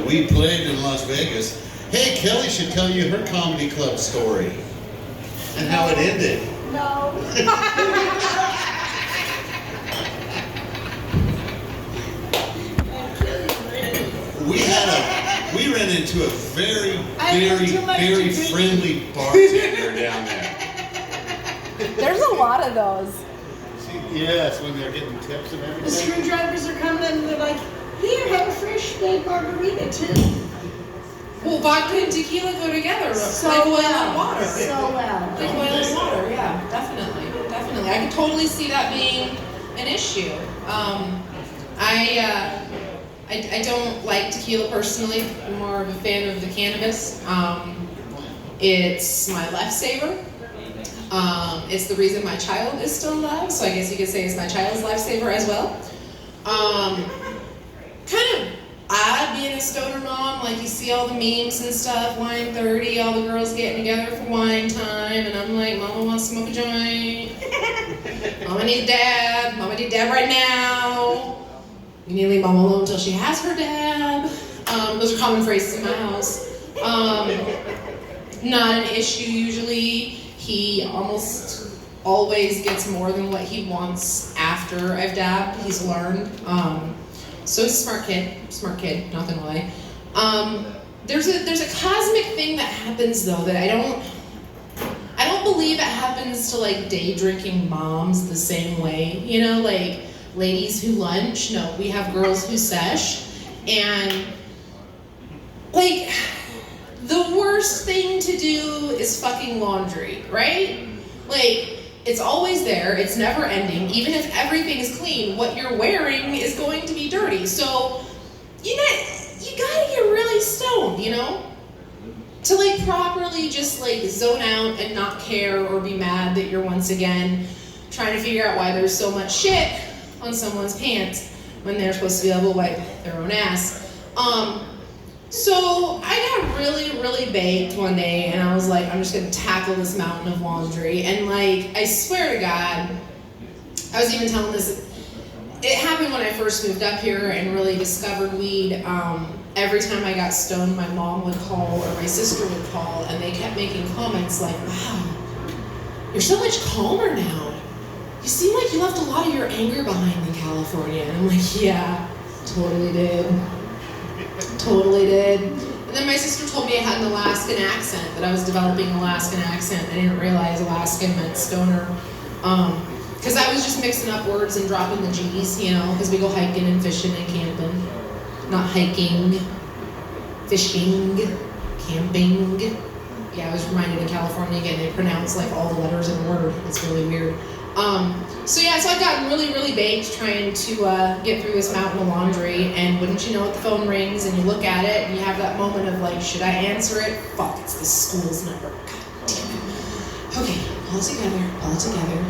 We played in Las Vegas. Hey, Kelly should tell you her comedy club story and how it ended. No. We ran into a very friendly bartender down there. There's a lot of those. Yes, when they're getting tips and The everything. screwdrivers are coming and they're like, here, have a fresh baked margarita too. Well, vodka and tequila go together. So like oil well. and water. So well. Like oil and water, yeah, definitely. Definitely. I could totally see that being an issue. I don't like tequila personally. I'm more of a fan of the cannabis. It's my lifesaver. It's the reason my child is still alive, so I guess you could say it's my child's lifesaver as well. Kind of odd being a stoner mom, like you see all the memes and stuff, wine 30, all the girls getting together for wine time, and I'm like, Mama wants to smoke a joint. Mama needs dab. Mama needs dab right now. You need to leave Mama alone until she has her dab. Those are common phrases in my house. Not an issue usually. He almost always gets more than what he wants after I've dabbed. He's learned. So he's a smart kid, not gonna lie. There's a cosmic thing that happens though that I don't believe it happens to like day drinking moms the same way. You know, like ladies who lunch. No, we have girls who sesh, and like the worst thing to do is fucking laundry, right? Like, it's always there, it's never ending. Even if everything is clean, what you're wearing is going to be dirty. So, you gotta get really stoned, you know? To like properly just like zone out and not care or be mad that you're once again trying to figure out why there's so much shit on someone's pants when they're supposed to be able to wipe their own ass. So I got really, really baked one day and I was like, I'm just gonna tackle this mountain of laundry. And like, I swear to God, I was even telling this, it happened when I first moved up here and really discovered weed. Every time I got stoned, my mom would call or my sister would call and they kept making comments like, wow, you're so much calmer now. You seem like you left a lot of your anger behind in California. And I'm like, yeah, totally did. Totally did. And then my sister told me I had an Alaskan accent, that I was developing an Alaskan accent. I didn't realize Alaskan meant stoner. Because I was just mixing up words and dropping the G's, you know, because we go hiking and fishing and camping. Not hiking, fishing, camping. Yeah, I was reminded in California again, they pronounce like all the letters in a word. It's really weird. So I've gotten really, really baked trying to get through this mountain of laundry, and wouldn't you know it, the phone rings and you look at it and you have that moment of like, should I answer it? Fuck, it's the school's number. God damn it. Okay, pull it together.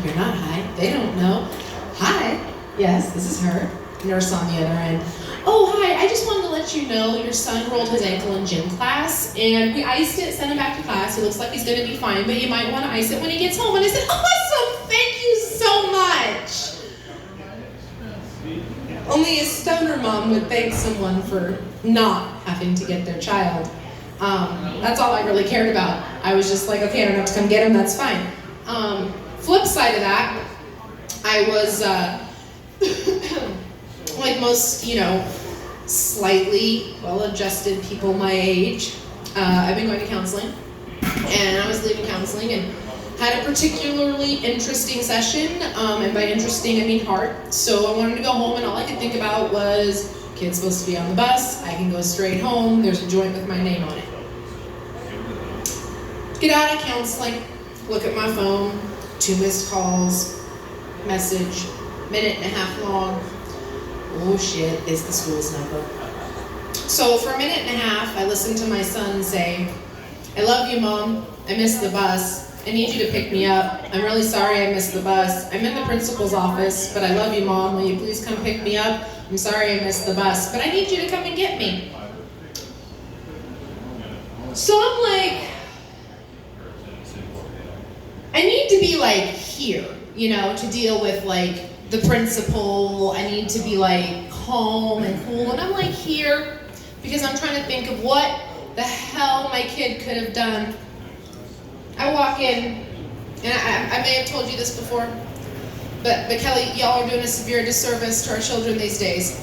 You're not high. They don't know. Hi. Yes, this is her. Nurse on the other end. Oh, hi, I just wanted to let you know your son rolled his ankle in gym class, and we iced it, sent him back to class. He looks like he's gonna be fine, but you might want to ice it when he gets home. And I said, awesome, thank you so much. Only a stoner mom would thank someone for not having to get their child. That's all I really cared about. I was just like, okay, I don't have to come get him, that's fine. Flip side of that, I was, like most, slightly well-adjusted people my age, I've been going to counseling, and I was leaving counseling and had a particularly interesting session, and by interesting I mean hard. So I wanted to go home, and all I could think about was, kid's supposed to be on the bus, I can go straight home, there's a joint with my name on it. Get out of counseling, look at my phone, 2 missed calls, message, minute and a half long. Oh shit, it's the school's number. So for a minute and a half, I listened to my son say, I love you, Mom. I missed the bus. I need you to pick me up. I'm really sorry I missed the bus. I'm in the principal's office, but I love you, Mom. Will you please come pick me up? I'm sorry I missed the bus, but I need you to come and get me. So I'm like, I need to be like here, to deal with like the principal. I need to be like calm and cool, and I'm like here because I'm trying to think of what the hell my kid could have done. I walk in, and I may have told you this before, but Kelly, y'all are doing a severe disservice to our children these days.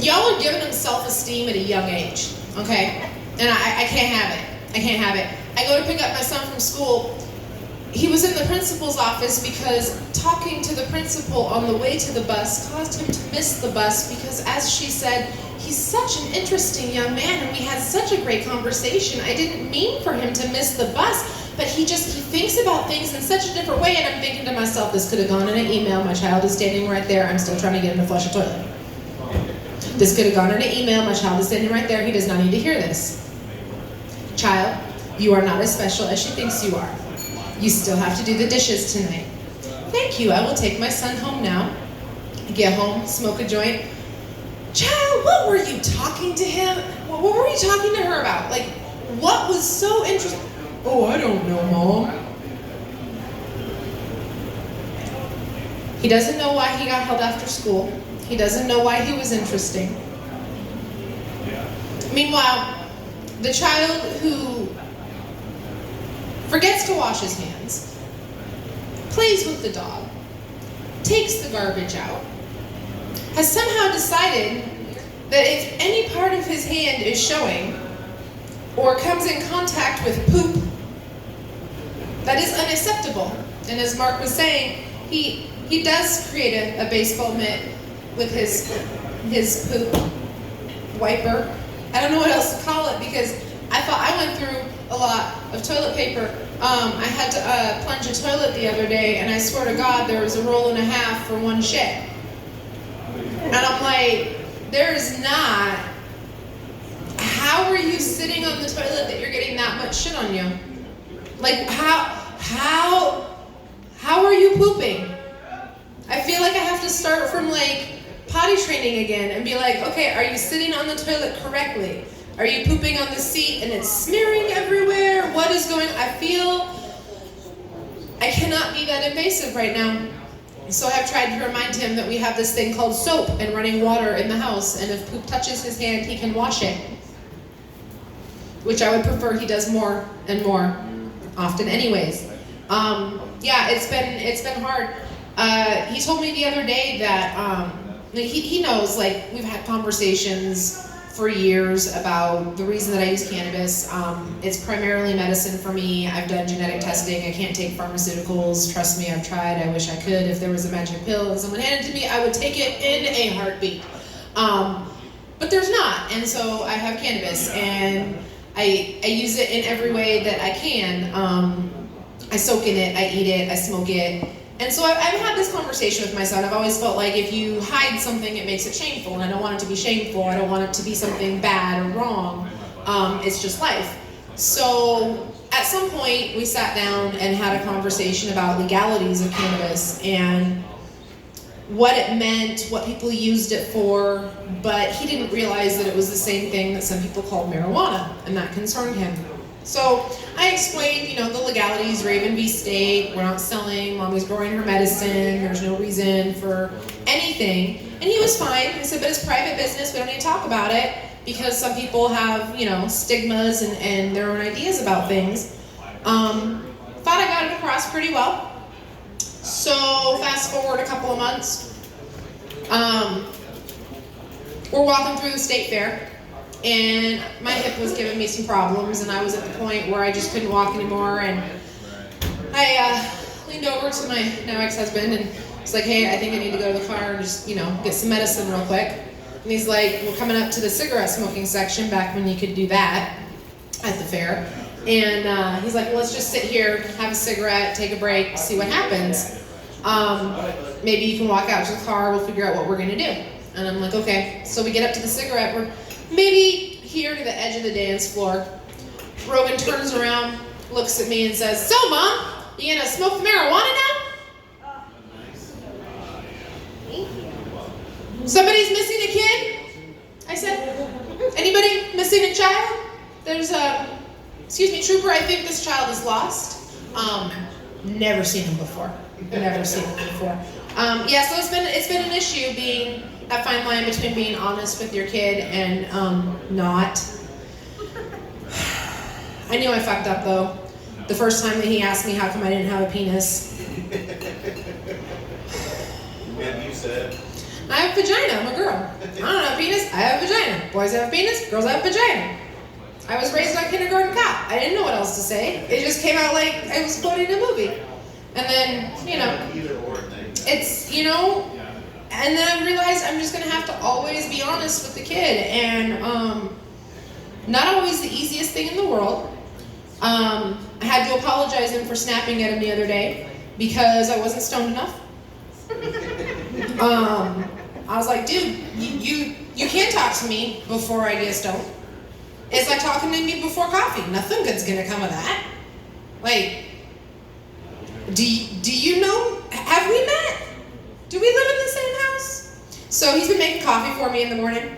Y'all are giving them self-esteem at a young age, okay? And I can't have it. I can't have it. I go to pick up my son from school. He was in the principal's office because talking to the principal on the way to the bus caused him to miss the bus because, as she said, he's such an interesting young man and we had such a great conversation. I didn't mean for him to miss the bus, but he thinks about things in such a different way, and I'm thinking to myself, this could have gone in an email. My child is standing right there. I'm still trying to get him to flush a toilet. This could have gone in an email. My child is standing right there. He does not need to hear this. Child, you are not as special as she thinks you are. You still have to do the dishes tonight. Thank you. I will take my son home now. Get home, smoke a joint. Child, what were you talking to him? What were you talking to her about? Like, what was so interesting? Oh, I don't know, Mom. He doesn't know why he got held after school. He doesn't know why he was interesting. Meanwhile, the child who forgets to wash his hands, plays with the dog, takes the garbage out, has somehow decided that if any part of his hand is showing or comes in contact with poop, that is unacceptable. And as Mark was saying, he does create a baseball mitt with his poop wiper. I don't know what else to call it because I went through a lot of toilet paper. I had to plunge a toilet the other day, and I swear to God, there was a roll and a half for one shit. And I'm like, there's not. How are you sitting on the toilet that you're getting that much shit on you? Like, how are you pooping? I feel like I have to start from like potty training again and be like, okay, are you sitting on the toilet correctly? Are you pooping on the seat and it's smearing everywhere? What is going on? I feel I cannot be that invasive right now. So I've tried to remind him that we have this thing called soap and running water in the house, and if poop touches his hand, he can wash it. Which I would prefer he does more and more often anyways. Yeah, it's been hard. He told me the other day that he knows, like, we've had conversations for years about the reason that I use cannabis. It's primarily medicine for me. I've done genetic testing. I can't take pharmaceuticals. Trust me, I've tried. I wish I could. If there was a magic pill and someone handed it to me, I would take it in a heartbeat. But there's not, and so I have cannabis, and I use it in every way that I can. I soak in it, I eat it, I smoke it. And so I've had this conversation with my son. I've always felt like if you hide something, it makes it shameful, and I don't want it to be shameful. I don't want it to be something bad or wrong. It's just life. So at some point, we sat down and had a conversation about legalities of cannabis and what it meant, what people used it for, but he didn't realize that it was the same thing that some people called marijuana, and that concerned him. So I explained, the legalities, Raven v. State, we're not selling, Mommy's growing her medicine, there's no reason for anything. And he was fine. I said, but it's private business, we don't need to talk about it, because some people have, stigmas and their own ideas about things. Thought I got it across pretty well. So fast forward a couple of months, we're walking through the state fair, and my hip was giving me some problems, and I was at the point where I just couldn't walk anymore, and I leaned over to my now ex-husband and was like, hey, I think I need to go to the car and just, get some medicine real quick. And he's like, we're coming up to the cigarette smoking section back when you could do that at the fair. And he's like, well, let's just sit here, have a cigarette, take a break, see what happens. Maybe you can walk out to the car, we'll figure out what we're gonna do. And I'm like, okay. So we get up to the cigarette, we're maybe here to the edge of the dance floor. Rogan turns around, looks at me and says, so Mom, you gonna smoke the marijuana now? Somebody's missing a kid? I said, anybody missing a child? There's excuse me, trooper, I think this child is lost. Never seen him before. Never seen him before. Yeah, so it's been an issue being that fine line between being honest with your kid and not. I knew I fucked up though. The first time that he asked me how come I didn't have a penis. And you said? I have a vagina, I'm a girl. I don't have a penis, I have a vagina. Boys have a penis, girls have a vagina. I was raised on kindergarten cop. I didn't know what else to say. It just came out like I was quoting a movie. And then, Either or thing. it's, and then I realized I'm just gonna have to always be honest with the kid. And not always the easiest thing in the world. I had to apologize to him for snapping at him the other day because I wasn't stoned enough. I was like, dude, you can't talk to me before I get stoned. It's like talking to me before coffee. Nothing good's gonna come of that. Like, do you know? Have we met? Do we live in the same house? So he's been making coffee for me in the morning.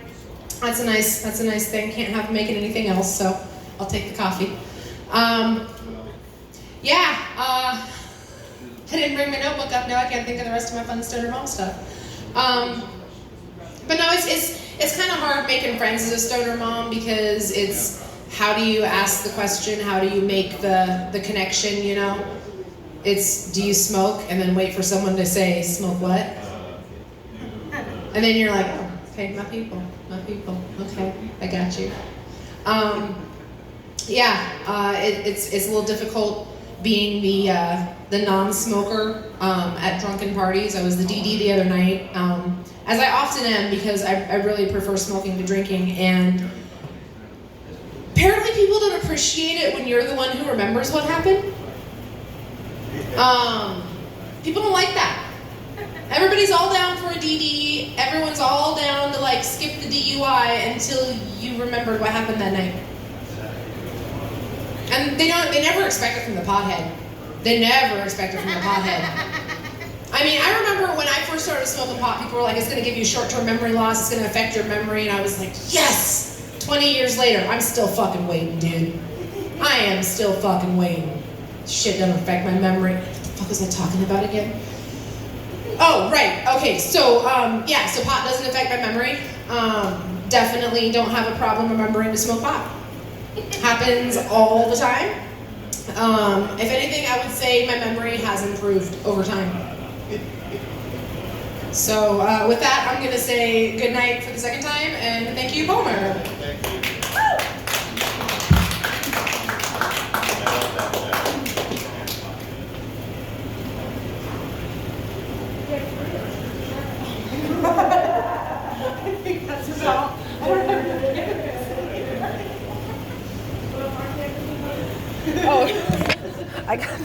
That's a nice thing. Can't have him making anything else, so I'll take the coffee. I didn't bring my notebook up. Now I can't think of the rest of my fun stoner mom stuff. But no, it's kind of hard making friends as a stoner mom because it's how do you ask the question? How do you make the connection? It's do you smoke and then wait for someone to say smoke what? And then you're like, oh, okay, my people, okay, I got you. It's a little difficult being the non-smoker at drunken parties. I was the DD the other night, as I often am because I really prefer smoking to drinking. And apparently people don't appreciate it when you're the one who remembers what happened. People don't like that. Everybody's all down for a DD. Everyone's all down to like skip the DUI until you remembered what happened that night. And they never expect it from the pothead. They never expect it from the pothead. I mean, I remember when I first started smoking pot, people were like, it's gonna give you short-term memory loss, it's gonna affect your memory, and I was like, yes! 20 years later, I'm still fucking waiting, dude. I am still fucking waiting. Shit doesn't affect my memory. What the fuck was I talking about again? Oh, right, okay, so pot doesn't affect my memory. Definitely don't have a problem remembering to smoke pot. Happens all the time. If anything, I would say my memory has improved over time. So with that, I'm gonna say good night for the second time, and thank you, Bomer. Thank you. Oh, I got